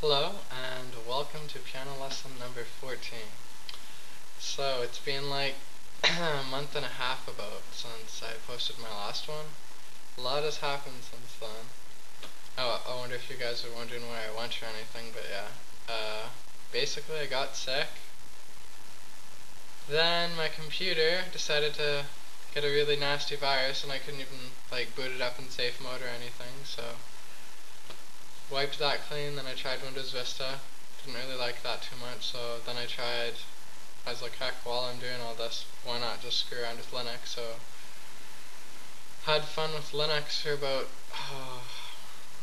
Hello and welcome to piano lesson number 14. So it's been like a month and a half about since I posted my last one. A lot has happened since then. Oh, I wonder if you guys are wondering where I went or anything, but yeah. Basically I got sick. Then my computer decided to get a really nasty virus and I couldn't even boot it up in safe mode or anything, so wiped that clean. Then I tried Windows Vista, didn't really like that too much, so then I was like, heck, while I'm doing all this, why not just screw around with Linux? So had fun with Linux for about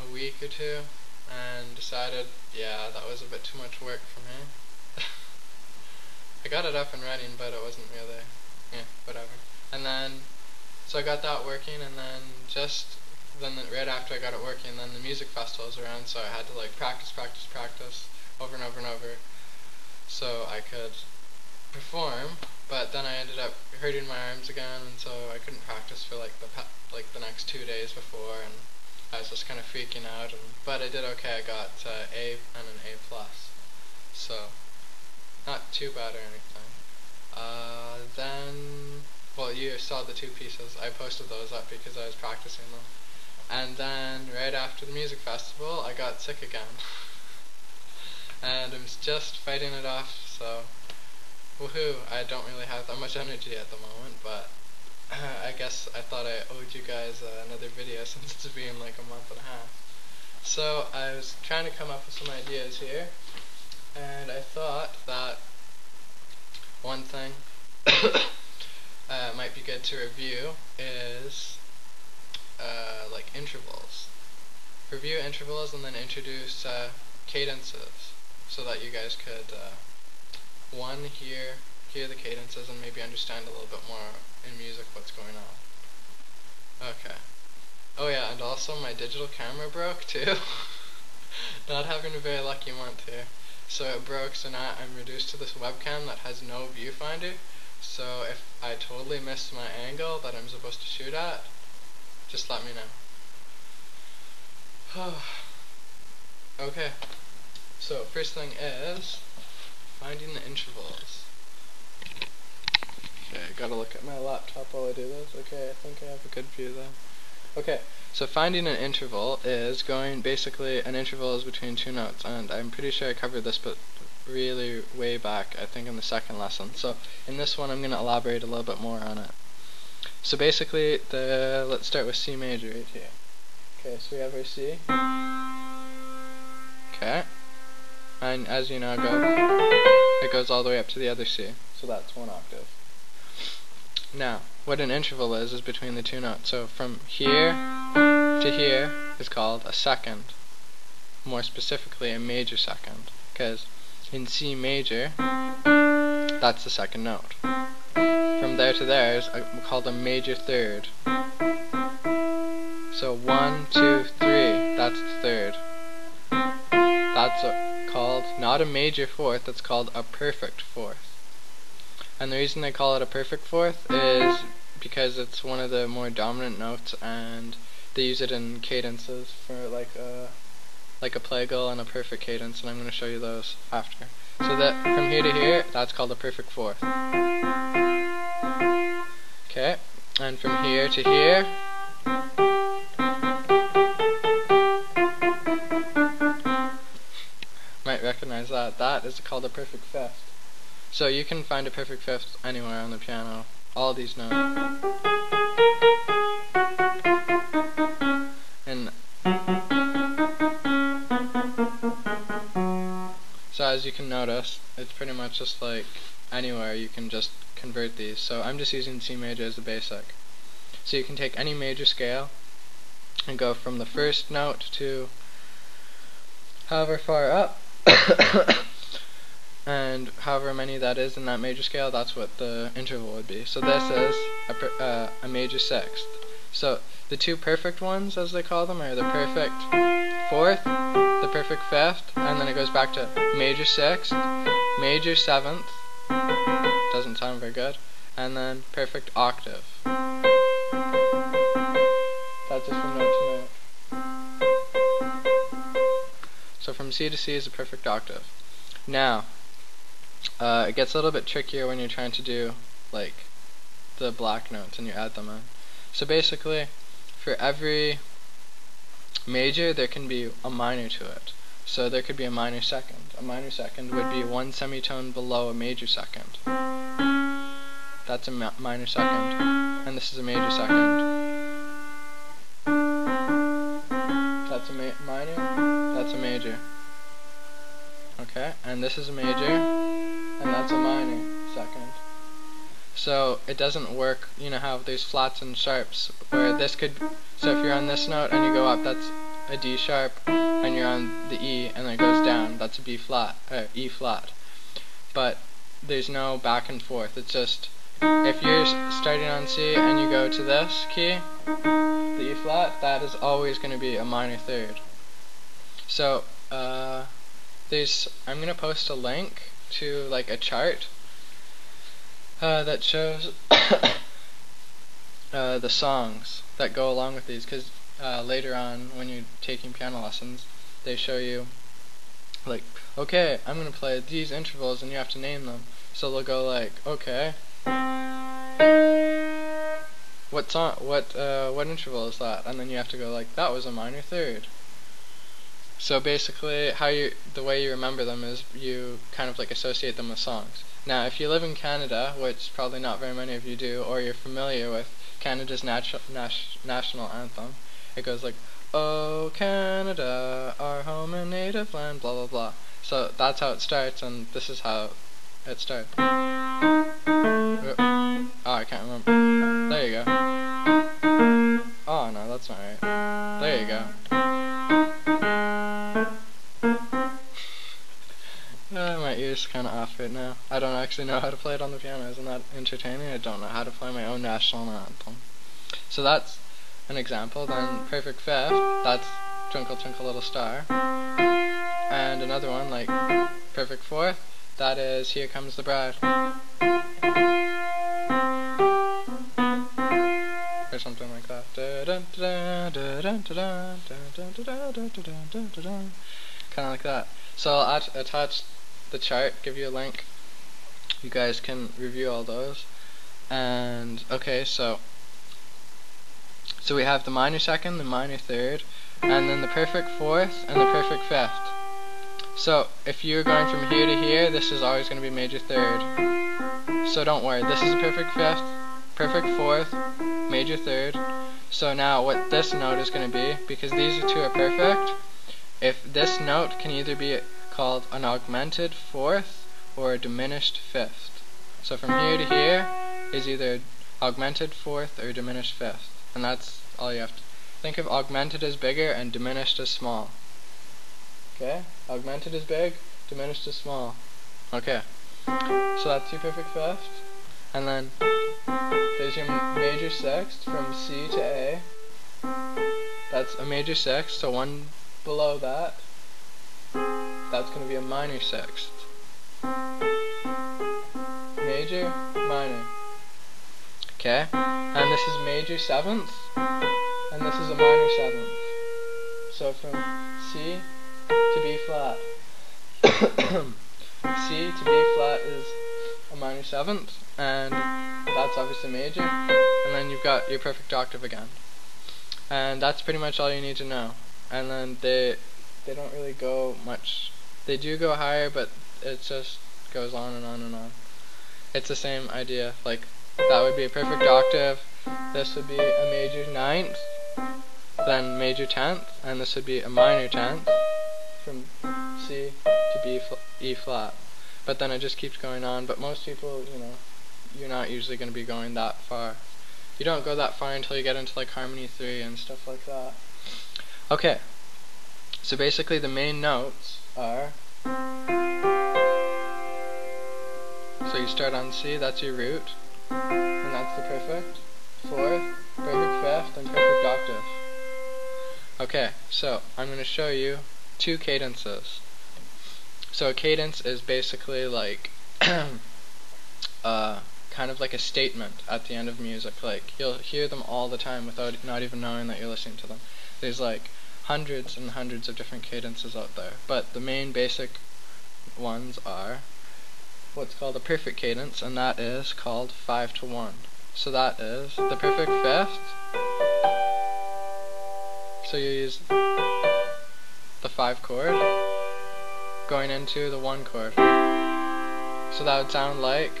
a week or two and decided, yeah, that was a bit too much work for me. I got it up and running, but it wasn't really, whatever. And then, so I got that working, and then right after I got it working, then the music festival was around, so I had to practice over and over and over so I could perform. But then I ended up hurting my arms again, and so I couldn't practice for the next 2 days before, and I was just kind of freaking out. But I did okay. I got A and an A plus, so not too bad or anything. Then, well, you saw the two pieces. I posted those up because I was practicing them. And then, right after the music festival, I got sick again. And I'm just fighting it off, so woohoo. I don't really have that much energy at the moment, but I guess I thought I owed you guys another video since it's been like a month and a half. So I was trying to come up with some ideas here, and I thought that one thing might be good to review is intervals. Review intervals and then introduce cadences, so that you guys could hear the cadences and maybe understand a little bit more in music what's going on. Okay. Oh yeah, and also my digital camera broke too. Not having a very lucky month here. So it broke, so now I'm reduced to this webcam that has no viewfinder. So if I totally missed my angle that I'm supposed to shoot at, just let me know. Okay, so first thing is finding the intervals. Okay, I gotta look at my laptop while I do this. Okay, I think I have a good view though. Okay, so finding an interval is basically an interval is between two notes, and I'm pretty sure I covered this but really way back, I think in the second lesson. So in this one I'm going to elaborate a little bit more on it. So basically, let's start with C major right here. Okay, so we have our C. Okay, and as you know, it goes all the way up to the other C, so that's one octave. Now, what an interval is between the two notes. So from here to here is called a second. More specifically, a major second, because in C major, that's the second note. From there to there is called a major third. So 1, 2, 3, that's the third. That's called not a major fourth, that's called a perfect fourth. And the reason they call it a perfect fourth is because it's one of the more dominant notes, and they use it in cadences for like a plagal and a perfect cadence, and I'm going to show you those after. So that from here to here, that's called a perfect fourth. Okay, and from here to here, might recognize that. That is called a perfect fifth. So you can find a perfect fifth anywhere on the piano. All these notes. And so as you can notice, it's pretty much just like anywhere you can just convert these. So I'm just using C major as the basic. So you can take any major scale and go from the first note to however far up and however many that is in that major scale, that's what the interval would be. So this is a major sixth. So the two perfect ones, as they call them, are the perfect fourth, the perfect fifth, and then it goes back to major sixth, major seventh, doesn't sound very good, and then perfect octave. That's just from note to note. So from C to C is a perfect octave. Now, it gets a little bit trickier when you're trying to do like the black notes and you add them in. So basically, for every major there can be a minor to it. So there could be a minor second. A minor second would be one semitone below a major second. That's a minor second. And this is a major second. That's a minor. That's a major. Okay, and this is a major. And that's a minor second. So it doesn't work, you know how there's flats and sharps, where this could, so if you're on this note and you go up, that's a D sharp, and you're on the E and then it goes down, that's a B flat, E flat. But there's no back and forth, it's just, if you're starting on C and you go to this key, the E flat, that is always going to be a minor third. So, I'm going to post a link to like a chart that shows the songs that go along with these, because later on when you're taking piano lessons they show you like, okay, I'm going to play these intervals and you have to name them. So they'll go like, okay, what song, what interval is that? And then you have to go like, that was a minor third. So basically the way you remember them is you kind of like associate them with songs. Now if you live in Canada, which probably not very many of you do, or you're familiar with Canada's national anthem, it goes like, "Oh Canada, our home and native land," blah blah blah. So that's how it starts, and this is how it starts. Oh, I can't remember. There you go. Oh no, that's not right. There you go. My ear's kind of off right now. I don't actually know how to play it on the piano. Isn't that entertaining? I don't know how to play my own national anthem. So that's an example. Then perfect fifth, that's Twinkle Twinkle Little Star. And another one like perfect fourth, that is Here Comes the Bride. Or something like that. Kind of like that. So I'll attach the chart, give you a link. You guys can review all those. And okay, so we have the minor second, the minor third, and then the perfect fourth and the perfect fifth. So if you're going from here to here, this is always going to be major third. So don't worry, this is a perfect fifth, perfect fourth, major third. So now what this note is going to be, because these two are perfect, if this note can either be called an augmented fourth or a diminished fifth. So from here to here is either augmented fourth or diminished fifth. And that's all you have to think of. Augmented as bigger and diminished as small. Okay? Augmented is big, diminished is small. Okay. So that's your perfect fifth. And then there's your major sixth from C to A. That's a major sixth, so one below that, that's going to be a minor sixth. Major, minor. Okay? And this is major seventh, and this is a minor seventh. So from C to B flat. C to B flat is a minor seventh, and that's obviously major, and then you've got your perfect octave again. And that's pretty much all you need to know. And then they don't really go much. They do go higher, but it just goes on and on and on. It's the same idea. Like, that would be a perfect octave, this would be a major ninth, then major tenth, and this would be a minor tenth from C to E flat. But then it just keeps going on. But most people, you know, you're not usually going to be going that far. You don't go that far until you get into like harmony 3 and stuff like that. Okay, so basically the main notes are, so you start on C, that's your root, and that's the perfect fourth, perfect fifth, and perfect octave. Okay, so I'm going to show you 2 cadences. So a cadence is basically like kind of like a statement at the end of music. Like, you'll hear them all the time without not even knowing that you're listening to them. There's like hundreds and hundreds of different cadences out there, but the main basic ones are what's called a perfect cadence, and that is called 5-to-1. So that is the perfect fifth. So you use the 5 chord going into the 1 chord. So that would sound like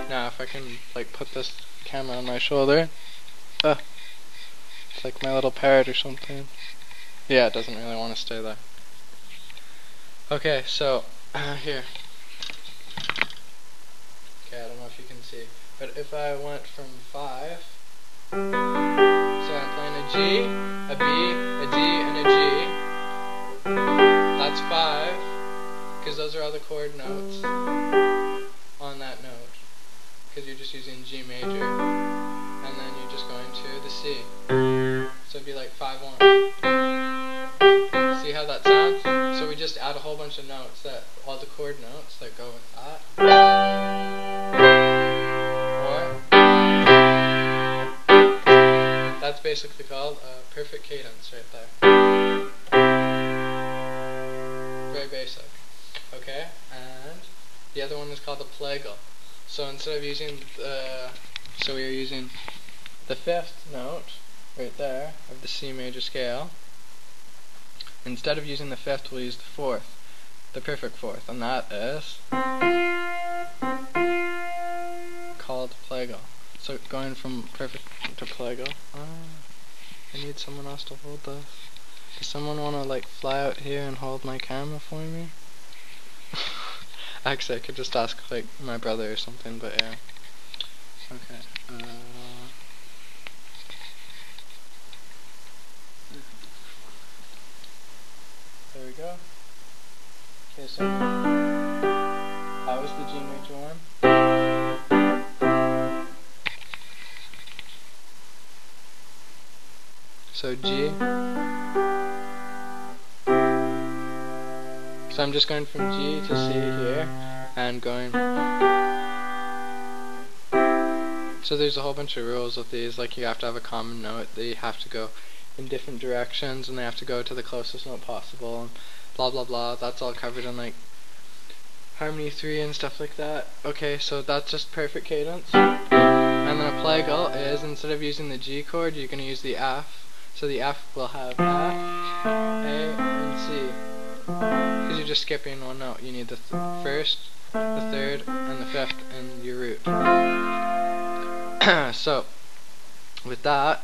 now if I can like put this camera on my shoulder. It's like my little parrot or something. Yeah, it doesn't really want to stay there. Okay, so here. Okay, I don't know if you can see, but if I went from 5, so I'm playing a G, a B, a D, and a G. That's 5, because those are all the chord notes on that note, because you're just using G major, and then you're just going to the C. So it'd be like 5-1. See how that sounds? So we just add a whole bunch of notes, that all the chord notes that go with that. That's basically called a perfect cadence right there. Very basic. Okay, and the other one is called the plagal. So instead of using so we are using the 5th note right there of the C major scale. Instead of using the 5th, we'll use the 4th, the perfect 4th, and that is called plagal. So going from perfect to plagal. I need someone else to hold this. Does someone want to like fly out here and hold my camera for me? Actually, I could just ask like my brother or something, but yeah. Okay. There we go. Okay, so how is the G major one? So G. So I'm just going from G to C here, and going. So there's a whole bunch of rules with these, like you have to have a common note, they have to go in different directions, and they have to go to the closest note possible, and blah blah blah. That's all covered in like harmony 3 and stuff like that. Okay, so that's just perfect cadence. And then a plagal is, instead of using the G chord, you're going to use the F. So the F will have F, A, and C. Because you're just skipping one note. You need the first, the third, and the 5th in your root. So with that,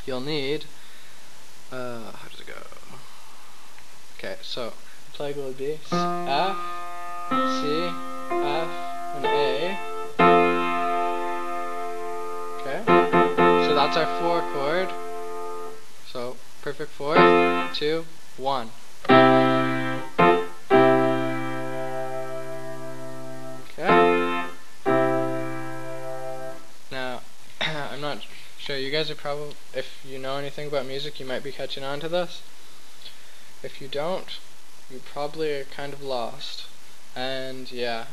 you'll need how does it go? Okay, so the plagal would be F, C, F, and A. Okay, so that's our 4 chord. So perfect 4th, 2, 1. Okay. Now, I'm not sure, you guys are probably, if you know anything about music, you might be catching on to this. If you don't, you probably are kind of lost. And yeah,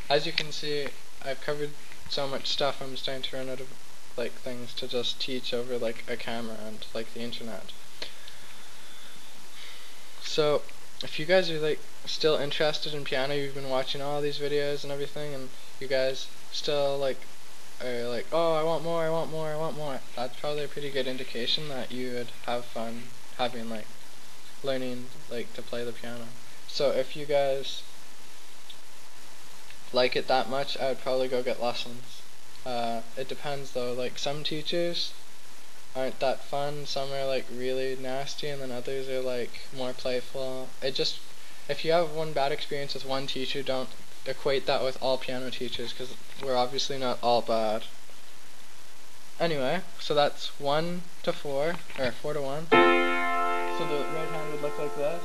as you can see, I've covered so much stuff, I'm starting to run out of like things to just teach over like a camera and like the internet. So if you guys are like still interested in piano, you've been watching all these videos and everything, and you guys still like are like, oh, I want more, I want more, I want more, that's probably a pretty good indication that you would have fun having like learning like to play the piano. So if you guys like it that much, I would probably go get lessons. It depends though, like some teachers aren't that fun, some are like really nasty, and then others are like more playful. It just, if you have one bad experience with one teacher, don't equate that with all piano teachers, because we're obviously not all bad. Anyway, so that's 1 to 4, or 4 to 1. So the right hand would look like this.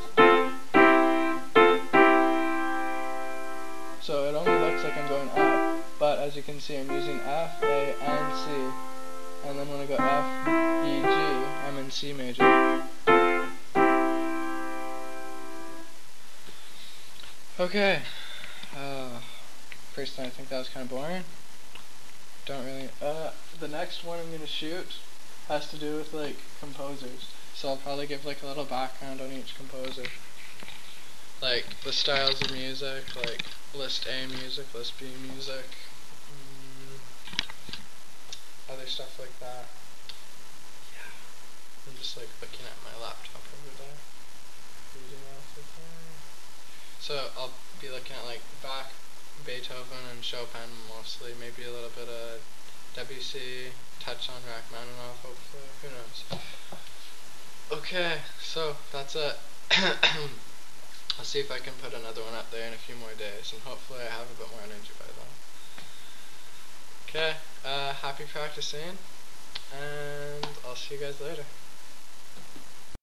So it only looks like I'm going up, but as you can see, I'm using F, A, and C. And then when I go F, E, G, I'm in C major. Okay. First time I think that was kind of boring. don't really. The next one I'm gonna shoot has to do with like composers. So I'll probably give like a little background on each composer. Like the styles of music, like list A music, list B music, other stuff like that. Yeah. I'm just like looking at my laptop over there, reading off of there. So I'll be looking at like Bach, Beethoven, and Chopin mostly. Maybe a little bit of Debussy, touch on Rachmaninoff, hopefully. Who knows? Okay, so that's it. I'll see if I can put another one up there in a few more days, and hopefully I have a bit more energy by then. Okay, happy practicing, and I'll see you guys later.